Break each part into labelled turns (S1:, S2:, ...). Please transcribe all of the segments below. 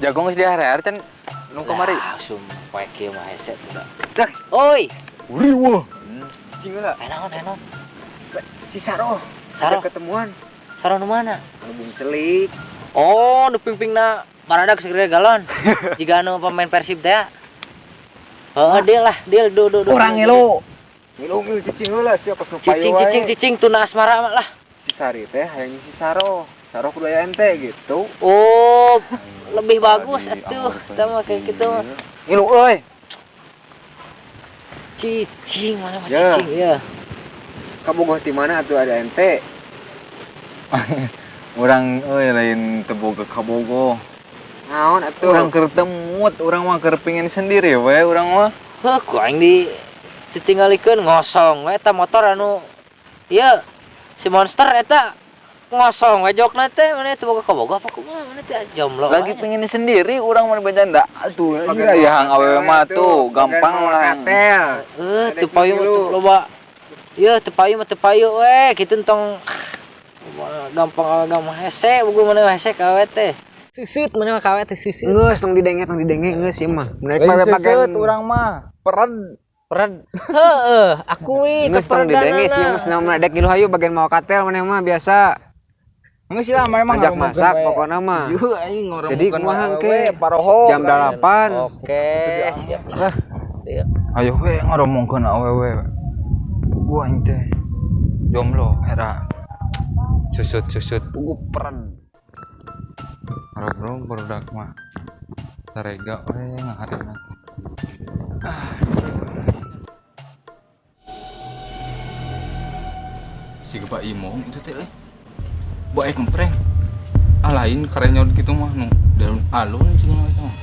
S1: Jago geus diare-are can nu kamari.
S2: Langsung poe kieu mah hese teh.
S1: Tah,
S2: Oi.
S1: uri wah. Cing heula.
S2: Enaon.
S1: Si Saro.
S2: Saro
S1: Ajak ketemuan.
S2: Saro nu mana?
S1: Ngomong celik.
S2: Oh, nu pingpingna baradak segede galon. Jiga anu pemain Persib teh. Heeh, deal do.
S1: Orang ngilu. Ngilu cicing heula sia pas nu payu wae.
S2: Cicing tuna asmara mah lah.
S1: Si Sari teh hayang si Saro. Saro kudu aya ente gitu.
S2: Oh, lebih bagus atuh. Kita mah kayak gitu mah.
S1: Ngilu euy.
S2: Cicing mana mah cicing ya.
S1: Kabogoh ti mana atuh ada ente? Urang euy lain teu boga kabogoh. Naon atuh? Urang keur temut, urang mah keur pingin sendiri we urang mah.
S2: Heuh, ku aing ditinggalikeun ngosong we eta motor anu ieu si Monster eta ngosong we jokna teh mana teu boga kabogoh apa kumaha mana teh jomblo.
S1: Lagi pingin sendiri urang mah bercanda. Aduh, ieu ya hang awewe mah tuh gampang lah.
S2: Teu payu mah teu loba. Ieu teu payu we kitu entong gampang hese buku mana hese kawe teh. Susut mana mah kawe teh susut.
S1: Geus tong didenge geus ieu mah.
S3: Mun pakai urang mah pered.
S2: Heeh, akui
S1: geus tong didenge sih mah senang mledek ngilu hayu bagian mau katel maneh mah biasa.
S3: Geus sih lah mah
S1: ajak masak pokona mah.
S3: Yuh aing ngorong.
S1: Jadi kumaha ke
S3: paroho
S1: jam 8.
S2: Oke, siap lah.
S3: Ayo we ngorongkeun awewe. Gua aing teh jomblo era. Susut pugu peran. Ngobrol barudak mah. Tarega we ngaharina. Si Pak Imong itu teh bae kempreng. Lain karenyot gitu mah nu daun alun cenah eta mah.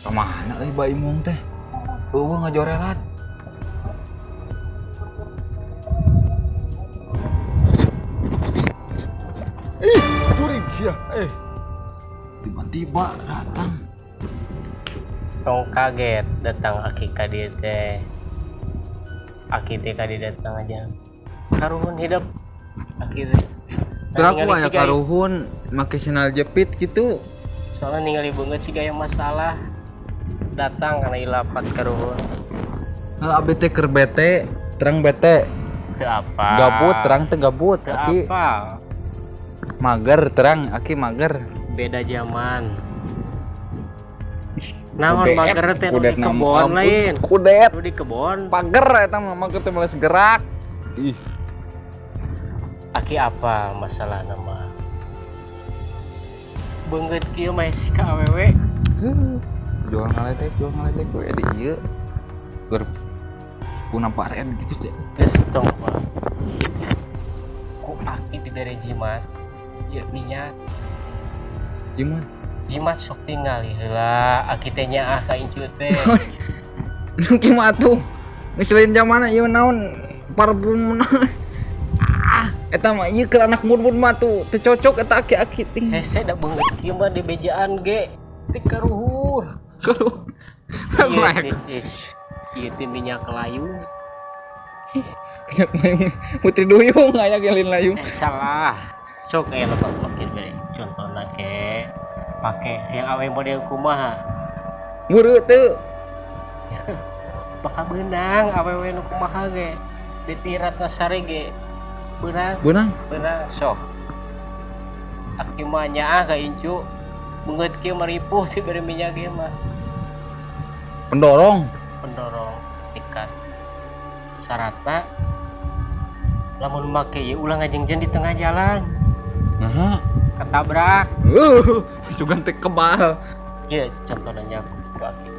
S3: Ka mana euy Pak Imong teh? Eueuh ngajorelat. Kuring sia, tiba-tiba datang.
S2: Tong kaget datang aki ka dieu teh. Aki teh ka dieu datang aja. Karuhun hidup aki teh.
S3: Aku aya karuhun make sendal jepit gitu.
S2: Soalnya ningali beungeut si gaya masalah. Datang karena ilapat karuhun.
S3: Abi teh keur bete, terang bete.
S2: Teu apa.
S3: Gabut, terang teh gabut.
S2: Teu
S3: Aki
S2: apa.
S3: mager, terang aki mager.
S2: Beda zaman. Naon mager teh di kebon lain.
S3: Kudet.
S2: Di kebon.
S3: Pager eta mah mager teh males gerak. Ih.
S2: Aki apa masalah nama? Beungeut kieu mah si ka awewe.
S3: Jual ngaletek we di ieu. Keur kuna paren gitu teh.
S2: Geus tong mah. Ku aki dibere jimat. Ieu minyak. Jimat sok tingali heula. Aki teh nyaah ka incu teh.
S3: Nu kieu atuh. Geus lain zamana ieu naon parfum. Eta mah ieu keur anak mun-mun mah tuh teu cocok eta aki-aki ting.
S2: Hese da beungeut kieu mah di bejaan ge teh karuhur. Ieu teh minyak layu.
S3: Minyak layu putri duyung aya gelin layu.
S2: Salah. Sok aya lebak makin bere. Contona ke make yang awe model kumaha.
S3: Buru teu.
S2: Bakal beunang awewe nu kumaha ge. Ditiratna sare ge. Beunang sok. Aki mah nyaah ka incu. Beungeut kieu maripuh ti bere minyak ge mah.
S3: Pendorong ikat. Syaratna lamun make ieu ulah ngajengjeun di tengah jalan. Nah,
S2: Ketabrak.
S3: Sugan teh kebal.
S2: Ieu contohna nyaku aki.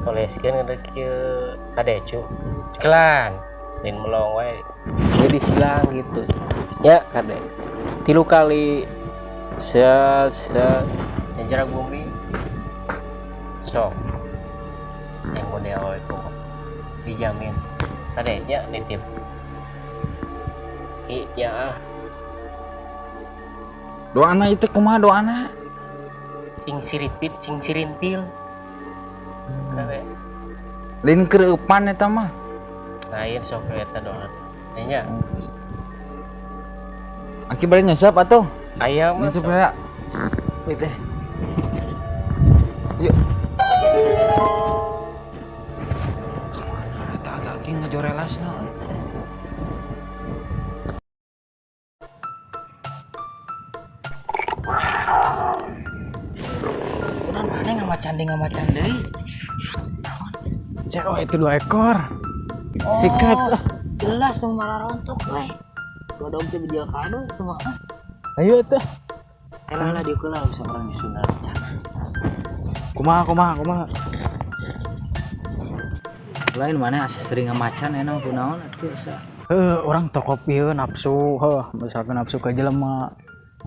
S2: Oleskeun ngadeg kieu kadecu. Cekelan, lain melong wae. Ieu disilang gitu. Ya, kade. 3 kali. Set jarak bumi. Sok. Yang model itu dijamin. Kade nya nitip. Ya.
S3: Doana itu kumaha doana?
S2: Sing siripit, sing sirintil. Kade.
S3: Lain kereupan eta mah.
S2: Lain sok eta doa. Nya.
S3: Aki bari nyesap atuh.
S2: Ayam
S3: Ini sepeda. Wait deh. Yuk. Kemana? Tak agak ngejorelas no.
S2: udah mana ngamacan deui.
S1: Cek, oh itu 2 ekor. Sikat.
S2: Jelas dong malah rontok weh. Godong teh bejalan kado tuh mah.
S1: Ayo tuh.
S2: Elah dia keulah seorang Sunda rencana.
S1: Kumaha.
S2: Lain mana asa sering ngamacan enang kunaon atuh asa.
S1: Orang toko pieu nafsu, misalkan nafsu ka jelema.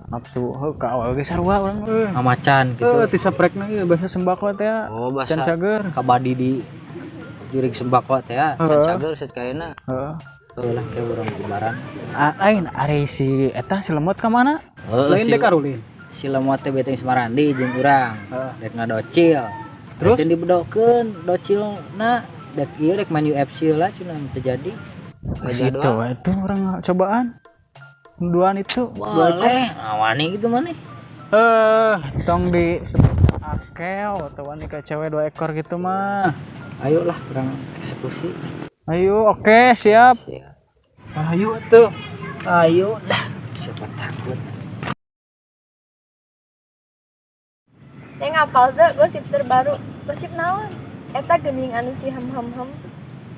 S1: Nafsu ka awal ge sarua urang
S2: Ngamacan gitu.
S1: Ti saprekna ieu bahasa sembako teh.
S2: Oh bahasa
S1: Can sager.
S2: kabadi di girig sembako teh ya. Can sager set kaena.
S1: Heeh.
S2: Lah kayak urang kubaran.
S1: Ain ari si eta si lemot ka mana? Lain dek karulin.
S2: Si lemot teh beteng Samarandi jeung urang. Dek ngadocil. Terus dibedokeun docilna dek ieu dek main UFC lah cenah terjadi.
S1: Situ itu orang cobaan. Duaan itu.
S2: Boleh. Awani gitu mana?
S1: Tong di akeo atau wani ke cewek 2 ekor gitu mah.
S2: Ayolah kurang eksekusi.
S1: Ayo, oke, siap. Ayo tuh.
S2: Ayo dah. Siapa takut.
S4: Yang ngapal tuh gosip terbaru. Gosip naon? Eta geuning anu si hem.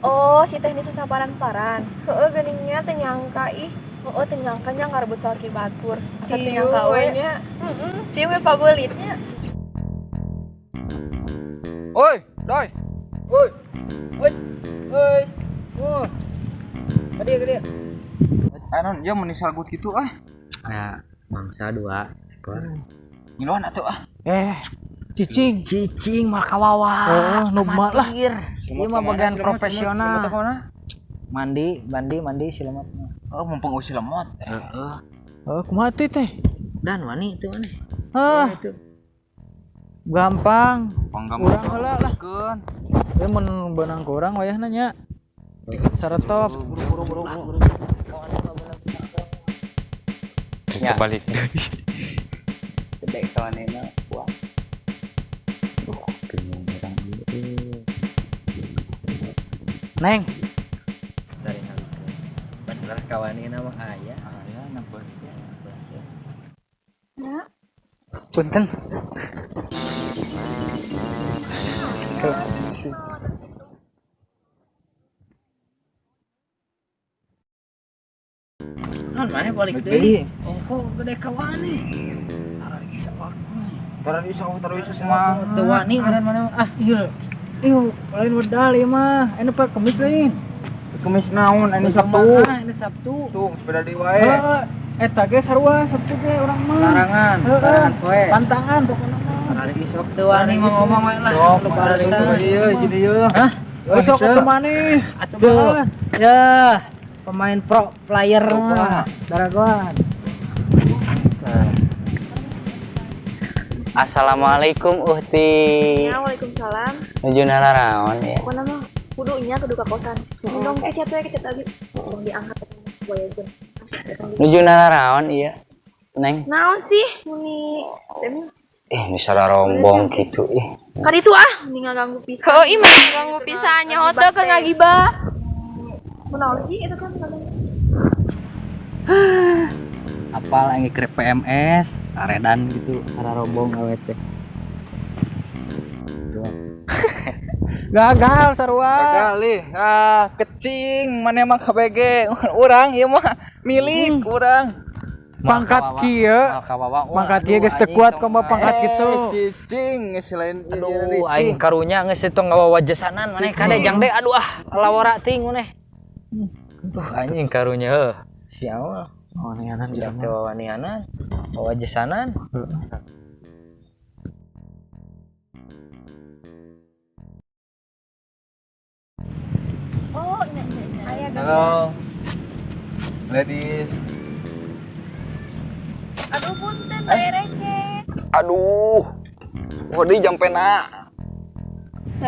S4: Oh, si teknis sasaparan-paran. Heeh, geuningnya teu nyangka ih. Heeh, teu nyangka nya ngarebut soal ki batur. Asa teu nyangka we nya. Cieu we pabulitnya.
S3: Oi, doi. Oi.
S2: Oh. Gede.
S3: Anon, dia menisal gut gitu ah.
S2: Ya, mangsa 2 ekor.
S3: Ngiluan atuh ah.
S1: Cicing
S2: mah kawawa.
S1: Nubma lah.
S2: Ieu mah bagian profesional. Mandi si lemot mah.
S3: Oh, mumpung usil lemot.
S2: Heeh.
S1: Kumaha tuh teh?
S2: Dan wani itu wani.
S1: Itu. Gampang. Urang heula lah.
S3: Keun.
S1: Ieu mun beunang ku urang wayahna nya. Saretop.
S3: Buru.
S2: Ya.
S3: Balik.
S2: Gede kawanena kuat. Bingung orang itu.
S1: Neng,
S2: Dari hal bener kawanena mah aya.
S3: Nampak.
S1: punten.
S2: Non mana balik deui. Ongko gede kawane.
S3: Terus semua.
S2: Teu wani ngaran mana ah
S1: Iya. Lain wedal ieu mah. Anu Pak kemis lain.
S3: Kemis naon ini Sabtu.
S2: Ini Sabtu.
S3: Tuh, sepeda di wae.
S1: Eta ge sarua Sabtu ge urang mah.
S2: Larangan. Larangan poe.
S1: Pantangan pokona mah.
S2: Hari isok teu wani ngomong we lah. Lu balasan.
S3: Jadi ieu.
S2: Hah?
S1: Besok atuh maneh.
S2: Atuh. Ya. Pemain pro player mah. Daragoan.
S5: Assalamualaikum Uhti.
S4: Ya, waalaikumsalam.
S5: Nuju naraon ya.
S4: Apa nama? Kudunya kudu ka kosan. Dong kecet lagi. Dong diangkat boyajeun.
S5: Nuju naraon iya. Neng.
S4: Naon sih muni
S5: Ini sararombong gitu ih.
S4: Kali itu mending ngaganggu pisan.
S6: Kau imah ganggu pisan nyaho teu keur ngagibah.
S4: Kunaon sih eta kan ngaganggu.
S2: Apal yang ikrep PMS, aredan gitu, sararombong awet teh.
S1: Gagal sarua.
S3: Kali. Kecing mana mah KBG. Urang ieu mah milik urang.
S1: Pangkat kieu. Pangkat kieu geus teu kuat kok pangkat kitu.
S3: Cicing selain
S2: Aduh, aing karunya geus itu ngawawa jesanan maneh kade jang deh aduh lawara ting maneh. Anjing karunya heuh. Sial.
S1: Wanianan
S2: Jak teh wawanianan, bawa jesanan.
S4: Oh, nya. Aya
S3: Halo. Ladies.
S4: Aduh punten teh receh.
S3: Aduh. Wadi jampena.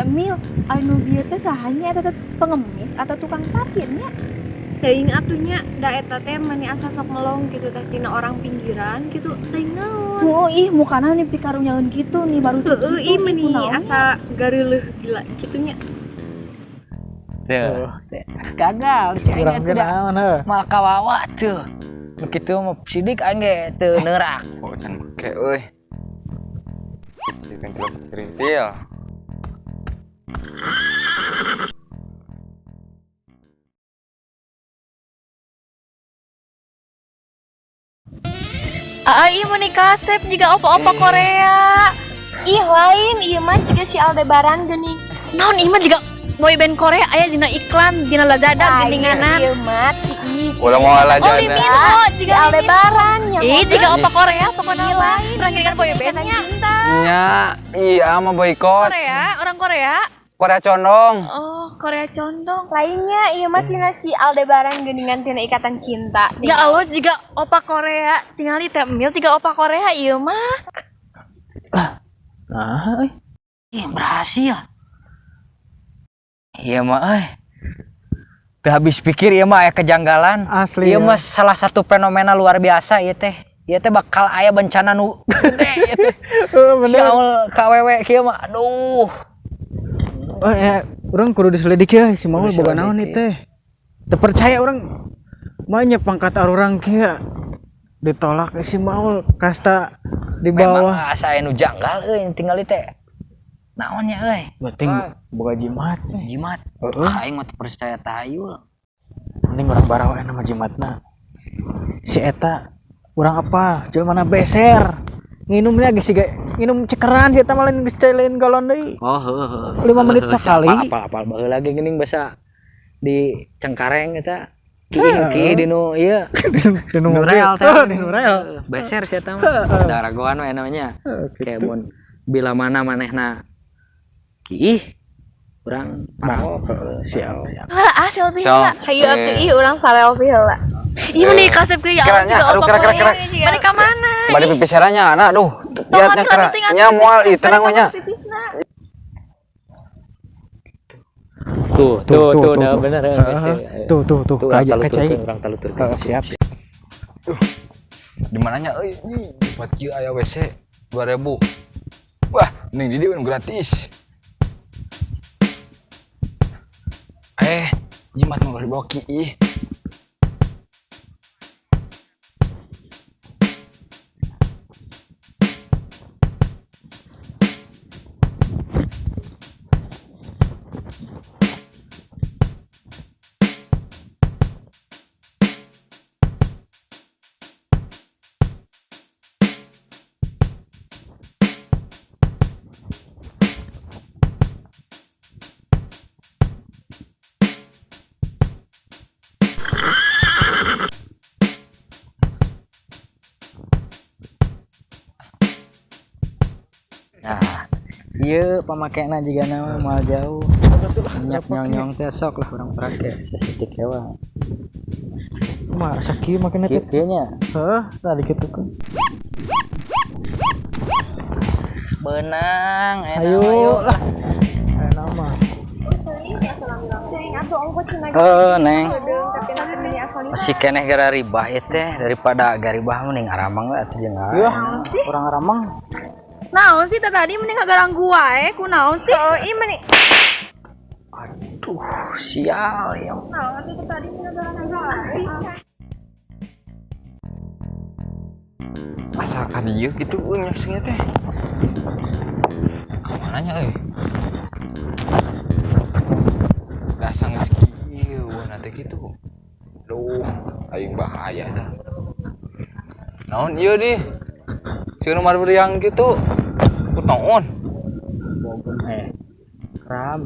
S4: Mil, anu bieu teh sahanya eta pengemis atau tukang parkirnya? Teuing atunya da eta teh mani asa sok melong gitu teh tina orang pinggiran gitu teuing naon.
S7: Oh ih mukana nih pikarunyaeun gitu nih baru
S4: Heueuh ih meni asa gareuleuh gila kitunya.
S5: Tuh. Gagal
S7: kurang
S5: cengnya
S7: naon heuh.
S5: mal kawawa tuh. Begitu mah sidik aing ge teu neurak.
S1: Kok can make euy. Si kan jelas kerintil.
S6: Iya mau nikah Sep juga opa-opa Korea.
S4: Ih lain ieu mah jiga si Aldebaran geuning.
S6: Naon ieu mah juga boyband Korea aya dina iklan dina Lazada geuninganan.
S4: Ieu mah ti
S1: Ulah mau
S6: Oh
S1: aja
S6: Lee Min Ho
S4: si
S6: juga
S4: Aldebaran nya.
S6: Ih juga opa Korea pokoknya lain. Pernah ngiringan boybandnya.
S1: nya iya mah boykot.
S6: Korea, orang Korea.
S1: Korea condong.
S6: Oh, Korea condong.
S4: Lainnya ieu mah tina si Aldebaran geuningan tina ikatan cinta.
S6: Ya Allah juga opa Korea. Tinggal di Temil juga opa Korea ieu mah.
S7: Nah,
S5: Ih, berhasil. Iya mah teu habis pikir ieu mah aya kejanggalan.
S7: asli.
S5: Ieu mah salah satu fenomena luar biasa ieu teh. Ieu teh bakal aya bencana nu gede ieu teh. Si Aul KWW kieu mah aduh.
S7: Oh ya, orang kudu diselidik ya si Maul boga naon ieu teh. Teu percaya orang mah nya pangkat orang kieu ditolak si Maul kasta di bawah.
S5: Memang asa aya nu janggal euy tinggal ieu teh. Naon nya euy?
S7: Penting boga jimat.
S5: Jimat. Aing mah teu percaya tahayul.
S7: Mending orang barang we nama jimatna. Si eta urang apa? Jelema beser. Nginumnya geus siga nginum cekeran si eta mah lain geus celeun galon deui.
S5: Oh heuh.
S7: 5 menit sekali.
S5: Apal baheula lagi geuning basa di Cengkareng eta. Kieu di nu ieu.
S7: Di nu
S5: Nurel teh.
S7: di Nurel.
S5: Beser si eta mah. Daragoan we namanya. Kayak mun bila mana manehna kiih urang mau
S7: Sial.
S4: Heula selfie
S1: So,
S4: heula. Hayu atuh ih urang selfie heula.
S6: Iya nih kasep ke ya Allah
S1: Keranya,
S6: juga
S1: aduh,
S6: opa
S1: kerak.
S6: Korea. Balik ke mana?
S1: Bade pipisarannya anak aduh. Lihatnya
S6: ambil,
S1: kera.
S6: tinggal
S1: Nya moal ih tenang we nya.
S5: Tuh, dah bener
S7: Tuh, kaca ieu.
S5: orang talutur.
S7: Siap.
S1: Di mananya euy? Buat kieu aya WC 2000. Wah, ning di dieu gratis. Jimat mau dibawa kiih.
S5: Nah, ieu pamakena jigana mah jauh. Minyak nyong teh sok lah urang parake sasitik hewan.
S7: Mah sakieu makana teh.
S5: Kieu nya.
S7: Heuh, tadi kitu kan.
S5: Benang,
S7: Ayo lah. Enak mah.
S4: Teuing atuh ongko cenah
S5: Neng.
S4: gedeung tapi nanti meni asal
S5: Masih keneh gara ribah ieu teh daripada garibah mending aramang lah atuh jeung
S7: Iya, orang Aramang.
S6: Naon sih tadi mending ngagarang gua kunaon sih?
S4: ih meni
S5: Aduh, sial ya.
S4: naon atuh tadi ngagarang
S1: Asa ka dieu gitu nyaksnya teh. Ka mananya euy? Dasang geus kieu weuna teh kitu. Duh, aing bahaya dah. Naon ieu di? Sieun nomor beriang gitu. Kunaon?
S7: Bogem kram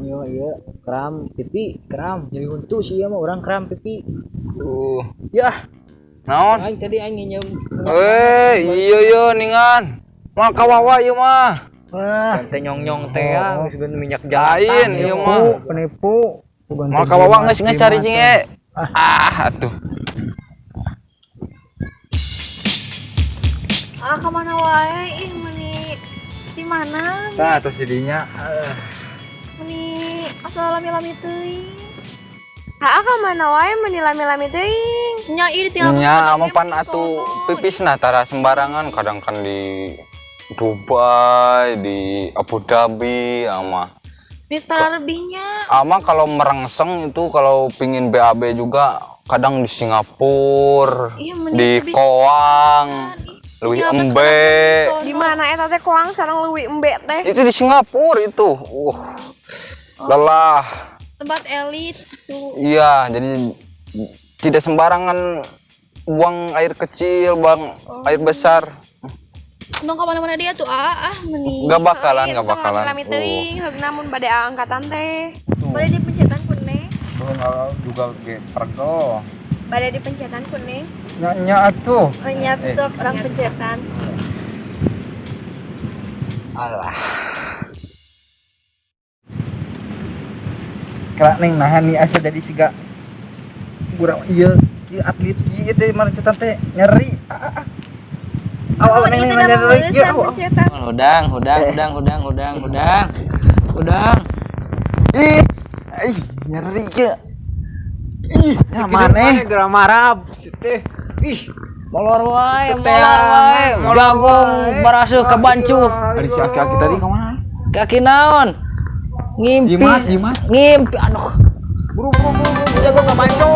S7: kram pipi, kram. Jadi huntu sih ya mah orang kram pipi.
S5: Yah,
S1: Naon?
S5: aing tadi aing nyeum.
S1: Iya ningan. Mal kawawa ieu mah.
S7: Wah,
S5: Teh nyong-nyong teh geus geun minyak jantan.
S1: Lain ieu mah.
S7: penipu.
S1: Mal kawawa geus cari jinge. Atuh.
S4: kemana wae ih meni di mana
S1: Tah atuh si dinya.
S4: meni asal lami-lami teuing ka mana wae menilami-lami teuing.
S6: Nya ieu tinggal
S1: Nya ama pan atuh pipis nah tara sembarangan kadang kan di Dubai, di Abu Dhabi ama.
S6: Mitra lebihnya.
S1: Ama kalau merangsang itu kalau pingin BAB juga kadang di Singapura,
S6: Iya
S1: di Koang, lebih embe.
S4: Di mana eta teh koang sareng leuwih embe teh?
S1: Itu di Singapura itu. Lelah.
S6: Tempat elit tuh.
S1: Iya, jadi tidak sembarangan buang air kecil, buang air besar.
S6: Nong ka mana-mana dia tuh meni.
S1: Nggak bakalan, nggak bakalan.
S4: Menilami teuing heugna mun bade angkatan teh. Bade dipencetan kuning.
S3: juga ge pergo.
S4: Bade dipencetan kuning.
S3: Nya atuh.
S4: Oh nya sok orang pencetan.
S1: Alah.
S3: Kala neng nahan nih asa jadi siga kurang ieu atlet ieu teh marecetan teh nyeri. Aw neng nyeri ieu aw.
S5: Udang.
S3: Ih, nyeri ieu. Ih, maneh geura marab teh. Ih,
S5: Molor wae,
S3: Tetean,
S5: Jagung barasuh ke bancu.
S3: Ari si aki-aki tadi ka mana?
S5: Kaki naon? Ngimpi.
S3: Dimas.
S5: Ngimpi. Aduh.
S3: Buru jago ka bancu.